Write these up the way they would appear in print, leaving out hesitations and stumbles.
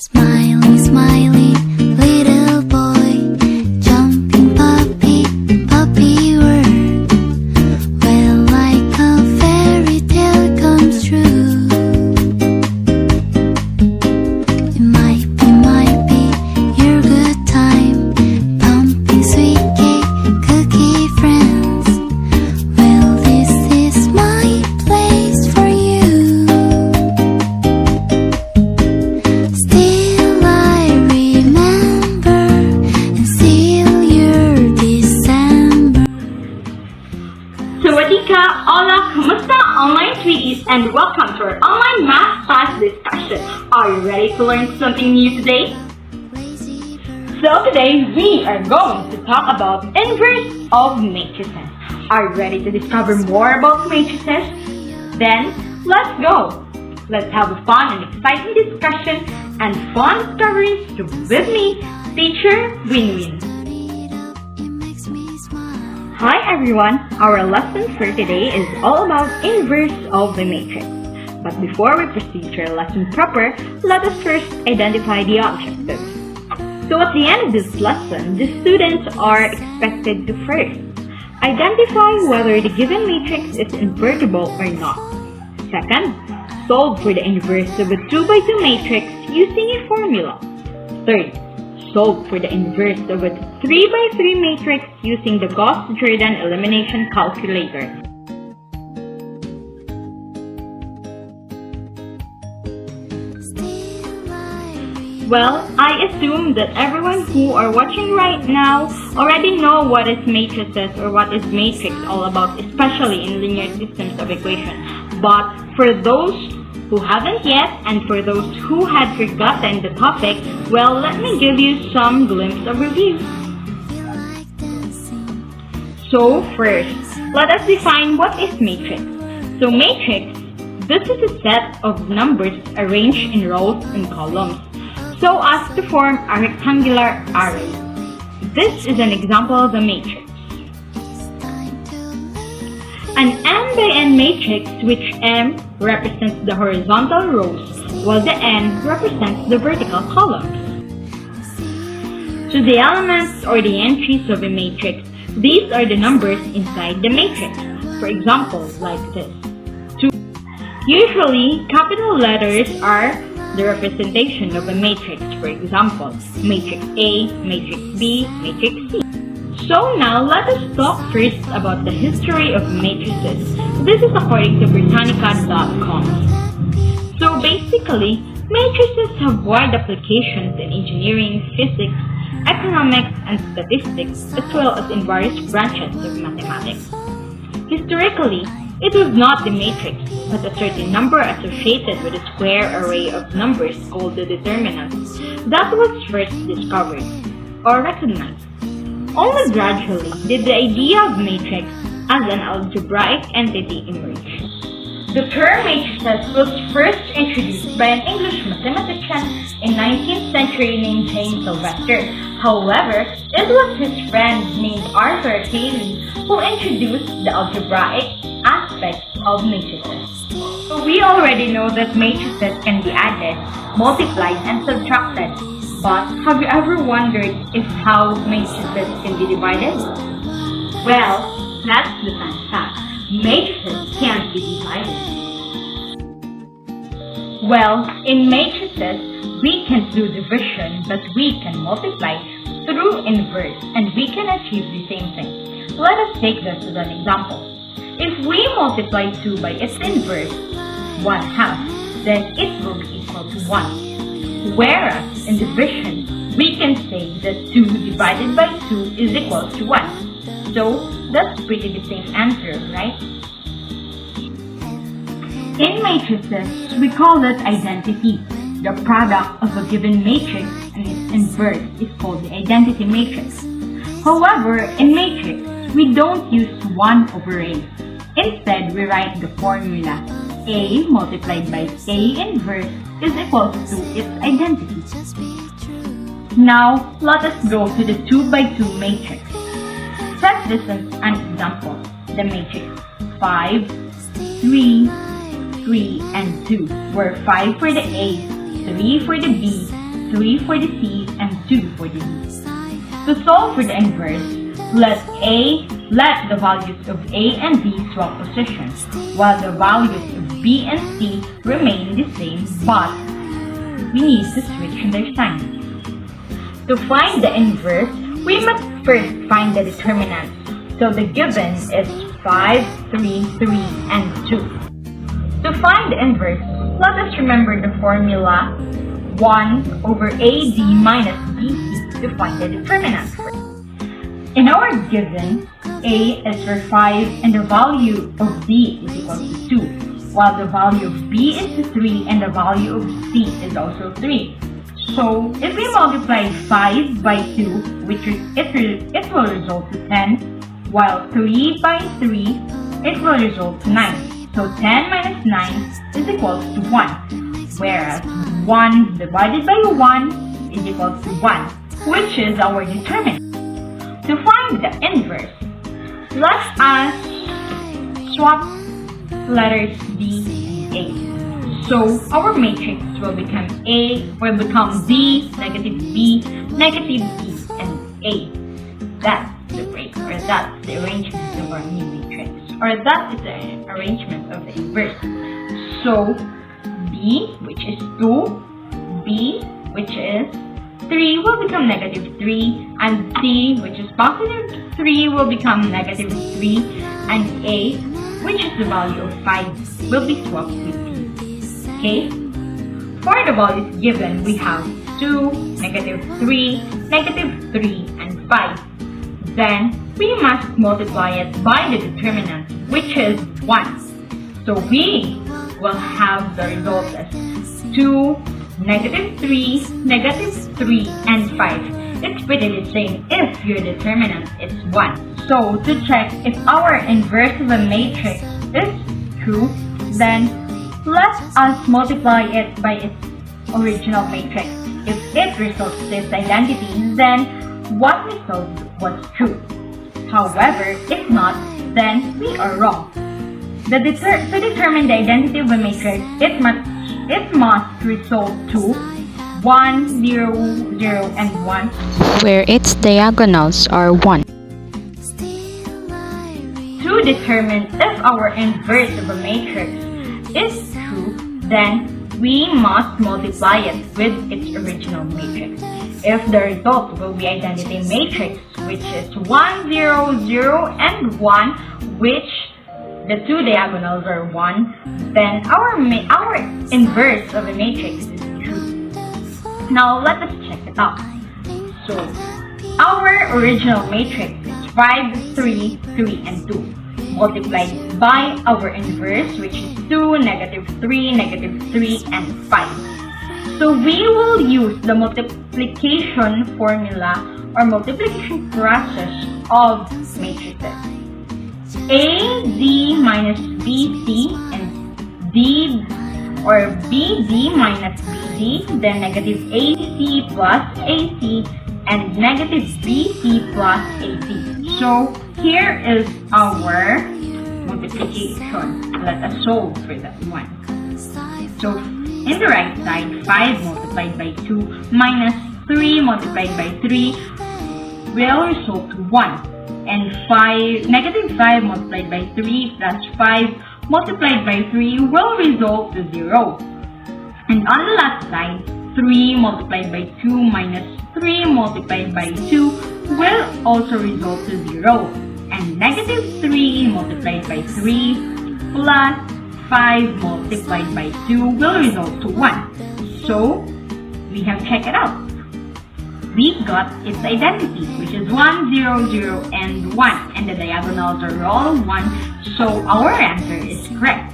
Smiley, smiley, little boy, jumping puppy, puppy word. Well, like a fairy tale comes true. It might be your good time, pumping sweet cake, cookie friends. Well, this is my place for you. Still I remember, and still your December. Sawadika, hola, kamusta online sweeties, and welcome to our online math class discussion. Are you ready to learn something new today? So today we are going to talk about inverse of matrices. Are you ready to discover more about matrices? Then let's go. Let's have a fun and exciting discussion and fun discoveries with me, Teacher Winwin. Hi everyone, our lesson for today is all about inverse of the matrix. But before we proceed to our lesson proper, let us first identify the objectives. So at the end of this lesson, the students are expected to first identify whether the given matrix is invertible or not. Second, solve for the inverse of a 2x2 matrix using a formula. Third, solve for the inverse of a 3x3 matrix using the Gauss-Jordan elimination calculator. Well, I assume that everyone who are watching right now already know what is matrices or what is matrix all about, especially in linear systems of equation. But for those who haven't yet, and for those who had forgotten the topic, well, let me give you some glimpse of review. So first, let us define what is matrix. So matrix, this is a set of numbers arranged in rows and columns, so as to form a rectangular array. This is an example of a matrix. An n by n matrix, which m represents the horizontal rows, while the n represents the vertical columns. So the elements or the entries of a matrix, these are the numbers inside the matrix. For example, like this. Usually, capital letters are the representation of a matrix. For example, matrix A, matrix B, matrix C. So now let us talk first about the history of matrices. This is according to Britannica.com. So basically, matrices have wide applications in engineering, physics, economics, and statistics, as well as in various branches of mathematics. Historically, it was not the matrix, but a certain number associated with a square array of numbers called the determinant that was first discovered or recognized. Only gradually did the idea of matrix as an algebraic entity emerge. The term matrices was first introduced by an English mathematician in 19th century named James Sylvester. However, it was his friend named Arthur Cayley who introduced the algebraic aspect of matrices. So we already know that matrices can be added, multiplied, and subtracted. But have you ever wondered if how matrices can be divided? Well, that's the fun fact. Matrices can't be divided. Well, in matrices, we can do division, but we can multiply through inverse, and we can achieve the same thing. Let us take this as an example. If we multiply 2 by its inverse, 1/2, then it will be equal to 1. Whereas in division, we can say that 2 divided by 2 is equal to 1. So that's pretty the same answer, right? In matrices, we call it identity. The product of a given matrix and its inverse is called the identity matrix. However, in matrix, we don't use 1 over A. Instead, we write the formula A multiplied by A inverse is equal to its identity. Now, let us go to the 2x2 matrix. Set this as an example. The matrix 5, 3, 3, and 2, where 5 for the A, 3 for the B, 3 for the C and 2 for the D. To solve for the inverse, let the values of A and B swap positions, while the values of B and C remain the same, but we need to switch their signs. To find the inverse, we must first find the determinant. So the given is 5, 3, 3, and 2. To find the inverse, let us remember the formula 1 over AD minus BC to find the determinant first. In our given, A is for 5 and the value of B is equal to 2, while the value of B is 3 and the value of C is also 3. So, if we multiply 5 by 2, it will result to 10, while 3 by 3, it will result to 9. So 10 minus 9 is equal to 1, whereas 1 divided by 1 is equal to 1, which is our determinant. To find the inverse, let us swap letters D and A. So our matrix will become D, negative B, negative B, and A. That's the arrangement of our new matrix, or that is the arrangement of the inverse. So B, which is 2, B, which is 3, will become negative 3, and C, which is positive 3, will become negative 3, and A, which is the value of 5, will be swapped with B. Okay? For the values given, we have 2, negative 3, negative 3, and 5. Then, we must multiply it by the determinant, which is 1. So we will have the result as 2, negative 3, negative 3, and 5. It's pretty the same if your determinant is 1. So, to check if our inverse of a matrix is true, then let us multiply it by its original matrix. If it results to its identity, then what we saw was true. However, if not, then we are wrong. To determine the identity of a matrix, it must result to 1, 0, 0, and 1, where its diagonals are 1. To determine if our inverse of a matrix is true, then we must multiply it with its original matrix. If the result will be identity matrix, which is 1, 0, 0, and 1, which the two diagonals are 1, then our inverse of a matrix is true. Now let us check it out. So our original matrix is 5, 3, 3, and 2, multiplied by our inverse, which is 2, negative 3, negative 3, and 5. So we will use the multiplication formula or multiplication process of matrices. AD minus BC and BD minus BD, then negative AC plus AC, and negative BC plus AC. So here is our multiplication. Let us solve for that one. So in the right side, 5 multiplied by 2 minus 3 multiplied by 3 will result to 1. And negative 5 multiplied by 3 plus 5 multiplied by 3 will result to 0. And on the left side, 3 multiplied by 2 minus 3 multiplied by 2 will also result to 0. And negative 3 multiplied by 3 plus 5 multiplied by 2 will result to 1. So, we have checked it out. We got its identity, which is 1, 0, 0, and 1. And the diagonals are all 1, so our answer is correct.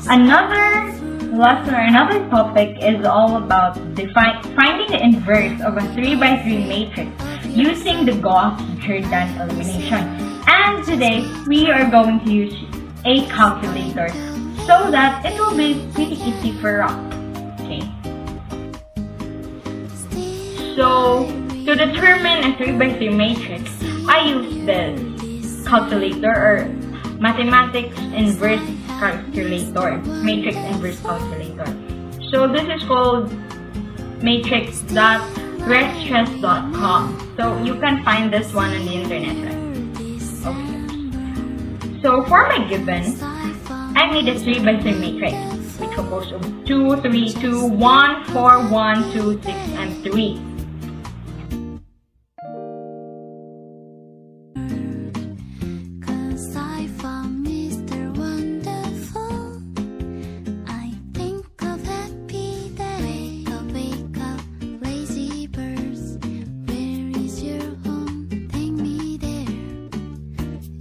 Another lesson or another topic is all about finding the inverse of a 3 by 3 matrix using the Gauss-Jordan elimination. And today, we are going to use a calculator so that it will be pretty easy for us. Okay. So, to determine a 3 by 3 matrix, I use this calculator or mathematics inverse calculator, matrix inverse calculator. So this is called matrix.restress.com. So you can find this one on the internet, right? Okay. So for my given, I made a 3x3 matrix, which composed of 2, 3, 2, 1, 4, 1, 2, 6, and 3. Cause I found Mr. Wonderful. I think of happy day. Wake up, lazy birds. Where is your home? Take me there.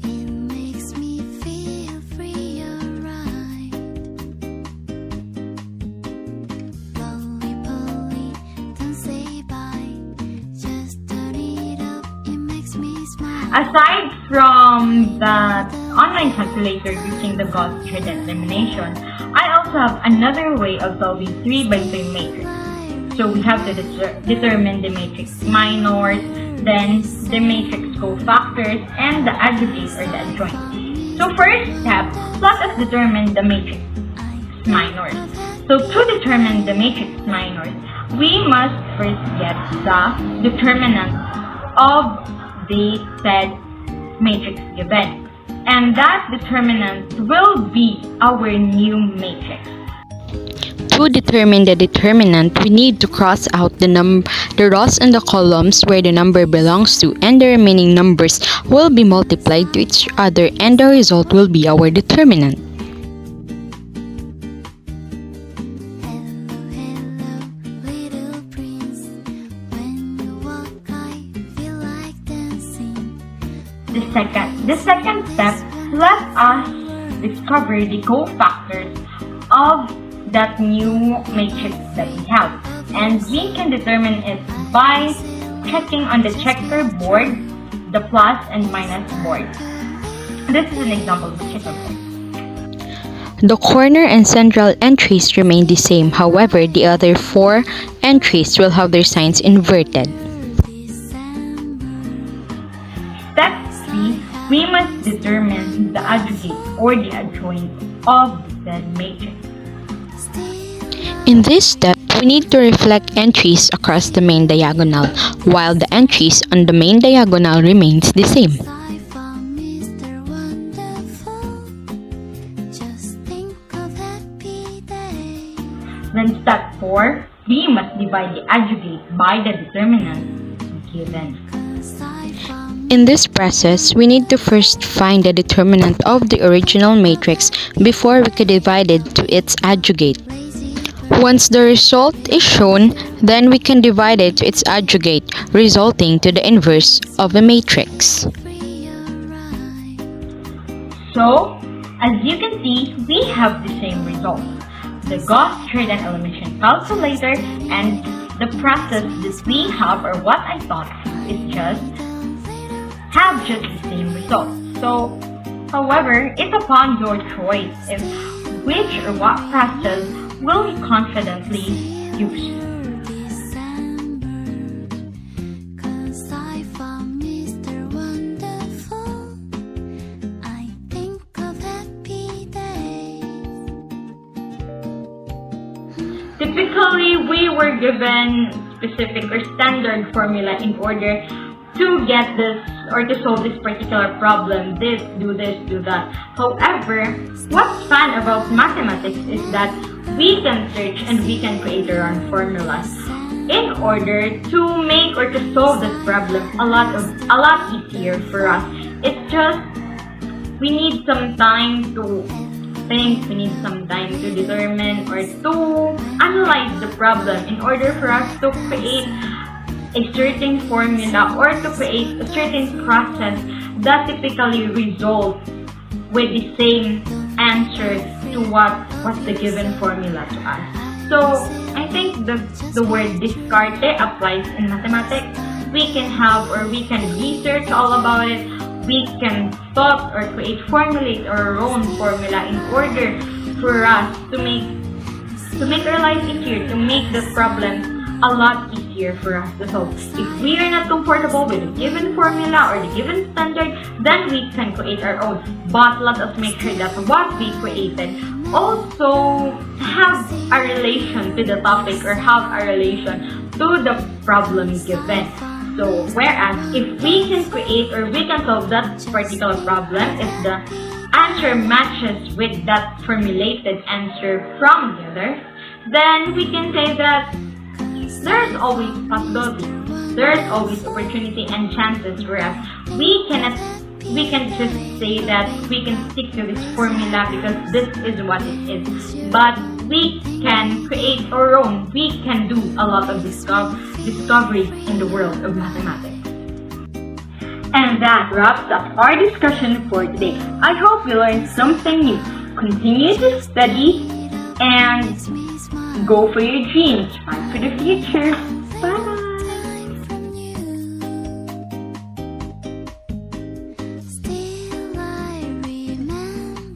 It makes me feel free, alright. Polly, Polly, don't say bye. Just turn it up, it makes me smile. Aside from the online calculator using the Gauss-Jordan elimination, I also have another way of solving 3x3 matrix. So we have to determine the matrix minors, then the matrix cofactors, and the aggregate or the adjoint. So first step, let us determine the matrix minors. So to determine the matrix minors, we must first get the determinant of the said matrix given. And that determinant will be our new matrix. To determine the determinant, we need to cross out the rows and the columns where the number belongs to, and the remaining numbers will be multiplied to each other, and the result will be our determinant. Hello, hello, little prince. When you walk, I feel like dancing. The second step, let us discover the cofactors of that new matrix that we have. And we can determine it by checking on the checkerboard, the plus and minus board. This is an example of the checkerboard. The corner and central entries remain the same, however, the other 4 entries will have their signs inverted. Step 3, we must determine the aggregate or the adjoint of the matrix. In this step, we need to reflect entries across the main diagonal, while the entries on the main diagonal remains the same. I found Mr. Wonderful. Just think of happy day. Then step 4, we must divide the aggregate by the determinant given. Cause I found In this process, we need to first find the determinant of the original matrix before we can divide it to its aggregate. lazy Once the result is shown, then we can divide it to its aggregate, resulting to the inverse of a matrix. free, alright. So, as you can see, we have the same result. The Gauss-Jordan elimination calculator and the process that we have, or what I thought, is just have just the same result. So, however, it's upon your choice if which or what process will you confidently use. December. Cause I found Mr. Wonderful. I think of happy days. Typically, we were given specific or standard formula in order to get this or to solve this particular problem. This, do that. However, what's fun about mathematics is that we can search and we can create our own formulas in order to make or to solve this problem a lot easier for us. It's just we need some time to think, we need some time to determine or to analyze the problem in order for us to create a certain formula or to create a certain process that typically results with the same answer to what's the given formula to us. So I think the word discarte applies in mathematics. We can have or we can research all about it. We can thought or formulate our own formula in order for us to make our life easier, to make the problem a lot easier for us to solve. If we are not comfortable with the given formula or the given standard, then we can create our own. But let us make sure that what we created also have a relation to the topic or have a relation to the problem given. So, whereas if we can create or we can solve that particular problem, if the answer matches with that formulated answer from the other, then we can say that there's always possibility, there's always opportunity and chances, whereas we can just say that we can stick to this formula because this is what it is. But we can create our own, we can do a lot of discoveries in the world of mathematics. And that wraps up our discussion for today. I hope you learned something new. Continue to study and go for your dreams. Fight for the future. Bye.